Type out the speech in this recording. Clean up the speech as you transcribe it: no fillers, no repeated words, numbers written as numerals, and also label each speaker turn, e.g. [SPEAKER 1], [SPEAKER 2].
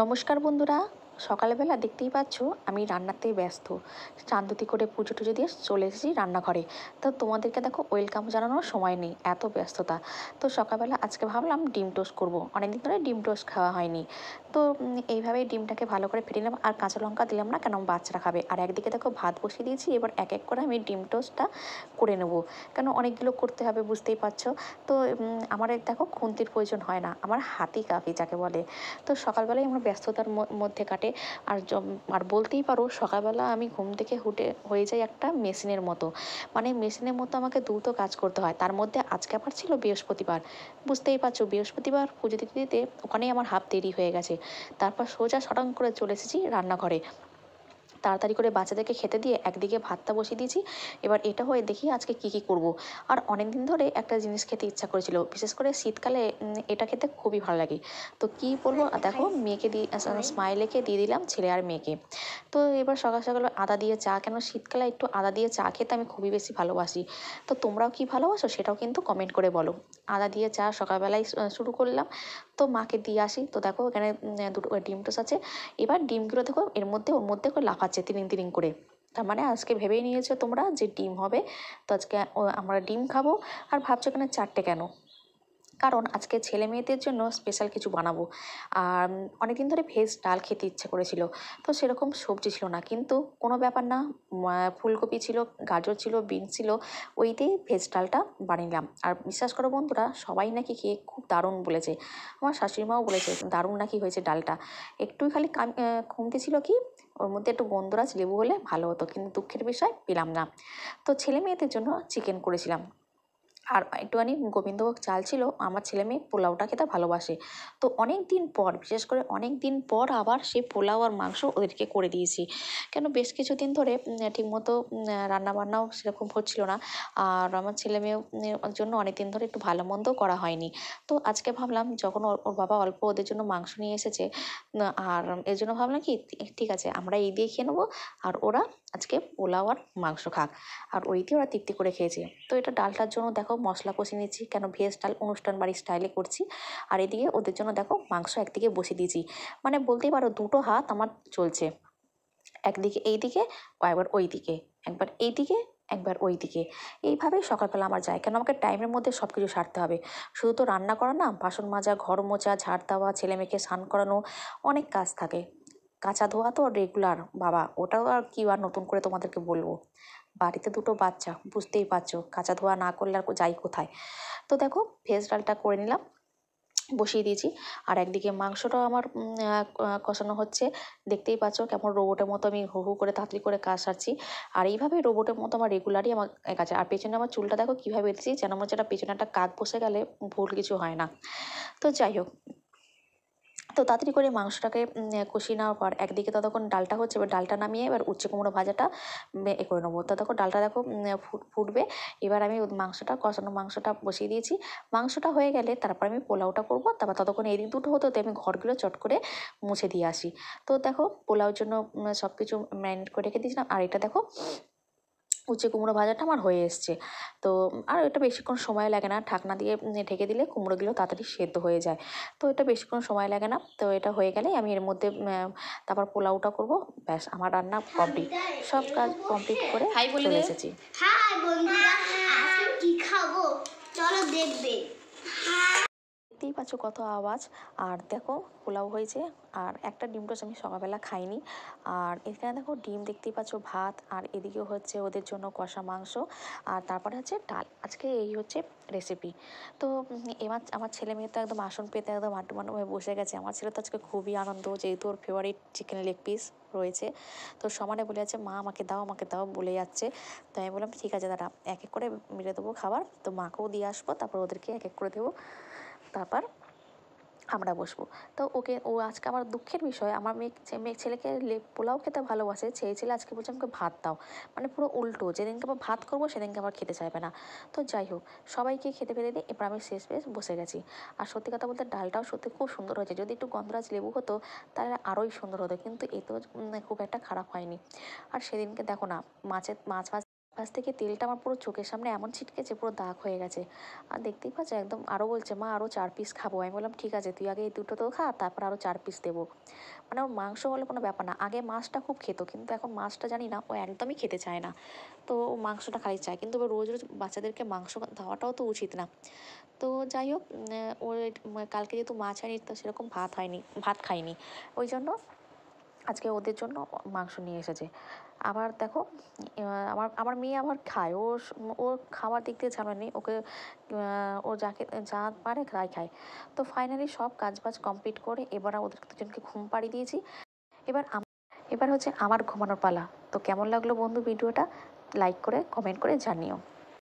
[SPEAKER 1] নমস্কার বন্ধুরা, সকালবেলা দেখতেই পাচ্ছ আমি রান্নাতেই ব্যস্ত। চাঁদুতি করে পুজো টুজো দিয়ে চলে এসেছি রান্নাঘরে। তো তোমাদেরকে দেখো ওয়েলকাম জানানোর সময় নেই, এত ব্যস্ততা। তো সকালবেলা আজকে ভাবলাম ডিম টোস্ট করবো, অনেকদিন ধরে ডিম টোস্ট খাওয়া হয়নি। তো এইভাবেই ডিমটাকে ভালো করে ফেটে নিলাম, আর কাঁচা লঙ্কা দিলাম না, কেন বাচ্চারা খাবে। আর একদিকে দেখো ভাত বসিয়ে দিয়েছি, এবার এক এক করে আমি ডিম টোস্টটা করে নেবো, কেন অনেকগুলো করতে হবে বুঝতেই পারছো। তো আমার দেখো খুন্তির প্রয়োজন হয় না, আমার হাতই কাফি যাকে বলে। তো সকালবেলায় আমার ব্যস্ততার মধ্যে কাটে। আর বলতেই পারো সকালবেলা আমি ঘুম থেকে উঠে হয়ে যাই একটা মেশিনের মতো, মানে মেশিনের মতো আমাকে দ্রুত কাজ করতে হয়। তার মধ্যে আজকে আবার ছিল বৃহস্পতিবার, বুঝতেই পারছো বৃহস্পতিবার পুজো দিতে দিতে ওখানেই আমার হাফ দেরি হয়ে গেছে। তারপর সোজা সটাং করে চলে এসেছি রান্নাঘরে, তাড়াতাড়ি করে বাচ্চাদেরকে খেতে দিয়ে একদিকে ভাতটা বসিয়ে দিয়েছি। এবার এটা হয়ে দেখি আজকে কী কী করব। আর অনেক দিন ধরে একটা জিনিস খেতে ইচ্ছা করেছিল, বিশেষ করে শীতকালে এটা খেতে খুবই ভালো লাগে। তো কী বলবো, দেখো মেয়েকে দিয়ে স্মাইলেকে দিয়ে দিলাম, ছেলে আর মেয়েকে। তো এবার সকাল সকাল আদা দিয়ে চা, কেন শীতকালে একটু আদা দিয়ে চা খেতে আমি খুবই বেশি ভালোবাসি। তো তোমরাও কি ভালোবাসো সেটাও কিন্তু কমেন্ট করে বলো। আদা দিয়ে চা সকালবেলায় শুরু করলাম। তো মাকে দিয়ে আসি, তো দেখো এখানে দুটো ডিম টোস্ট আছে। এবার ডিমগুলো দেখো ওর মধ্যে করে লাফাচ্ছে তিরিং তিরিং করে। তার মানে আজকে ভেবেই নিয়েছো তোমরা যে ডিম হবে। তো আজকে আমরা ডিম খাবো। আর ভাবছো কেন চারটে কেন, কারণ আজকে ছেলে মেয়েদের জন্য স্পেশাল কিছু বানাবো। আর অনেকদিন ধরে ভেজ ডাল খেতে ইচ্ছে করেছিল, তো সেরকম সবজি ছিল না, কিন্তু কোনো ব্যাপার না। ফুলকপি ছিল, গাজর ছিল, বিনস ছিল, ওই দিয়েই ভেজ ডালটা বানিলাম। আর বিশ্বাস করো বন্ধুরা, সবাই নাকি খেয়ে খুব দারুণ বলেছে। আমার শাশুড়িমাও বলেছে দারুণ নাকি হয়েছে ডালটা। একটুই খালি কমতি ছিল কি, ওর মধ্যে একটু গন্ধরাজ লেবু হলে ভালো হতো, কিন্তু দুঃখের বিষয় পেলাম না। তো ছেলে মেয়েদের জন্য চিকেন করেছিলাম। আর একটুখানি গোবিন্দভোগ চাল ছিল, আমার ছেলে মেয়ে পোলাওটা খেতে ভালোবাসে। তো অনেক দিন পর, বিশেষ করে অনেক দিন পর আবার সেই পোলাও আর মাংস ওদেরকে করে দিয়েছি। কেন বেশ কিছুদিন ধরে ঠিকমতো রান্নাবান্নাও সেরকম হচ্ছিল না। আর আমার ছেলে মেয়ের জন্য অনেক দিন ধরে একটু ভালো মন্দও করা হয়নি। তো আজকে ভাবলাম যখন ওর বাবা অল্প ওদের জন্য মাংস নিয়ে এসেছে, আর এর জন্য ভাবলাম কি ঠিক আছে আমরা এই দিয়ে খেয়ে নেবো, আর ওরা আজকে পোলাও আর মাংস খাক। আর ওই দিয়ে ওরা তৃপ্তি করে খেয়েছে। তো এটা ডালটার জন্য দেখো মশলা কষিয়ে নিচ্ছি, কেন ভেজ ডাল অনুষ্ঠান বাড়ির স্টাইলে করছি। আর এদিকে ওদের জন্য দেখো মাংস একদিকে বসিয়ে দিয়েছি। মানে বলতেই পারো দুটো হাত আমার চলছে, একদিকে এই দিকে, একবার ওই দিকে, একবার এই দিকে, একবার ওই দিকে। এইভাবেই সকালবেলা আমার যায়, কেন আমাকে টাইমের মধ্যে সব কিছু সারতে হবে। শুধু তো রান্না করা না, বাসন মাজা, ঘর মোছা, ঝাড় দেওয়া, ছেলে মেয়েকে স্নান করানো, অনেক কাজ থাকে। কাচা ধোয়া তো রেগুলার বাবা, ওটাও আর কি আর নতুন করে তোমাদেরকে বলবো। বাড়িতে দুটো বাচ্চা, বুঝতেই পারছো কাচা ধোয়া না করলে আর যাই কোথায়। তো দেখো ভেজ ডালটা করে নিলাম, বসিয়ে দিয়েছি। আর একদিকে মাংসটাও আমার কষানো হচ্ছে। দেখতেই পাচ্ছ কেমন রোবটের মতো আমি হু হু করে তাড়াতাড়ি করে কাজ সারছি। আর এইভাবে রোবটের মতো আমার রেগুলারই আমার কাজ। আর পেছনে আমার চুলটা দেখো কীভাবে বেঁধেছি, যেন মনে হচ্ছে একটা পেছনে একটা কাক বসে গেলে ভুল কিছু হয় না। তো যাই হোক, তো তাড়াতাড়ি করে মাংসটাকে কষিয়ে নেওয়ার পর একদিকে ততক্ষণ ডালটা হচ্ছে, এবার ডালটা নামিয়ে এবার উচ্ছে কুমড়ো ভাজাটা করে নেবো। ততক্ষণ ডালটা দেখো ফুটবে। এবার আমি মাংসটা, কষানো মাংসটা বসিয়ে দিয়েছি। মাংসটা হয়ে গেলে তারপর আমি পোলাওটা করবো। তারপর ততক্ষণ এদিক দুটো হতে হতে আমি ঘরগুলো চট করে মুছে দিয়ে আসি। তো দেখো পোলাওর জন্য সব কিছু ম্যারিনেট করে রেখে দিয়েছিলাম। আর এটা দেখো উচ্ছে কুমড়ো ভাজাটা আমার হয়ে এসছে। তো আর এটা বেশিক্ষণ সময় লাগে না, ঢাকনা দিয়ে ঢেকে দিলে কুমড়োগুলো তাড়াতাড়ি সেদ্ধ হয়ে যায়। তো এটা বেশিক্ষণ সময় লাগে না। তো এটা হয়ে গেলেই আমি এর মধ্যে তারপর পোলাওটা করবো, ব্যাস আমার রান্না কমপ্লিট। সব কাজ কমপ্লিট করে চলে এসেছি।
[SPEAKER 2] হাই বন্ধুরা, আজকে কি খাবো চলো দেখবে।
[SPEAKER 1] দেখতেই পাচ্ছ কত আওয়াজ। আর দেখো পোলাও হয়েছে, আর একটা ডিম টোস্ট আমি সকালবেলা খাইনি। আর এখানে দেখো ডিম দেখতেই পাচ্ছ, ভাত, আর এদিকে হচ্ছে ওদের জন্য কষা মাংস, আর তারপরে হচ্ছে ডাল। আজকে এই হচ্ছে রেসিপি। তো এবার আমার ছেলে মেয়ে তো একদম আসন পেতে একদম আড্ডু মাড্ডু হয়ে বসে গেছে। আমার ছেলে তো আজকে খুবই আনন্দ, যেহেতু ওর ফেভারিট চিকেন লেগ পিস রয়েছে। তো সমানে বলে যাচ্ছে মা আমাকে দাও আমাকে দাও বলে যাচ্ছে। তো আমি বললাম ঠিক আছে দাঁড়া, এক এক করে মেরে দেবো খাবার, তো মাকেও দিয়ে আসবো, তারপর ওদেরকে এক এক করে দেবো, তারপর আমরা বসবো। তো ও আজকে আমার দুঃখের বিষয়, আমার মেয়ে ছেলেকে পোলাও খেতে ভালোবাসে, সেই ছেলে আজকে বলছে আমাকে ভাত দাও। মানে পুরো উল্টো, যেদিনকে আবার ভাত করবো সেদিনকে আবার খেতে চাইবে না। তো যাই হোক, সবাইকে খেতে ফেলে দিই, এবার আমি শেষ বসে গেছি। আর সত্যি কথা বলতে ডালটাও সত্যি খুব সুন্দর হয়েছে, যদি একটু গন্ধরাজ লেবু হতো তাহলে আরোই সুন্দর হতো, কিন্তু এ তো খুব একটা খারাপ হয়নি। আর সেদিনকে দেখো না, মাছ পাশ থেকে তেলটা আমার পুরো চোখের সামনে এমন ছিটকেছে, পুরো দাগ হয়ে গেছে। আর দেখতেই পাচ্ছ একদম, আরও বলছে মা আরও 4 পিস খাবো। আমি বললাম ঠিক আছে, তুই আগে এই দুটো তো খা, তারপর আরও 4 পিস দেবো। মানে ওর মাংস হলে কোনো ব্যাপার না, আগে মাছটা খুব খেত, কিন্তু এখন মাছটা জানি না, ও একদমই খেতে চায় না। তো ও মাংসটা খালি চায়, কিন্তু ও রোজ রোজ বাচ্চাদেরকে মাংস দেওয়াটাও তো উচিত না। তো যাই হোক, ওর কালকে যেহেতু মাছ আনি, তো সেরকম ভাত খাইনি, ওই জন্য আজকে ওদের জন্য মাংস নিয়ে এসেছে। আবার দেখো, আমার আমার মেয়ে আবার খায়, ও খাওয়ার দিক দিয়ে ঝামেলা নেই, ওকে ও যাকে যা পারে তাই খায়। তো ফাইনালি সব কাজবাজ কমপ্লিট করে এবার ওদের দুজনকে ঘুম পাড়িয়ে দিয়েছি। এবার এবার হচ্ছে আমার ঘুমানোর পালা। তো কেমন লাগলো বন্ধু ভিডিওটা, লাইক করে কমেন্ট করে জানিও।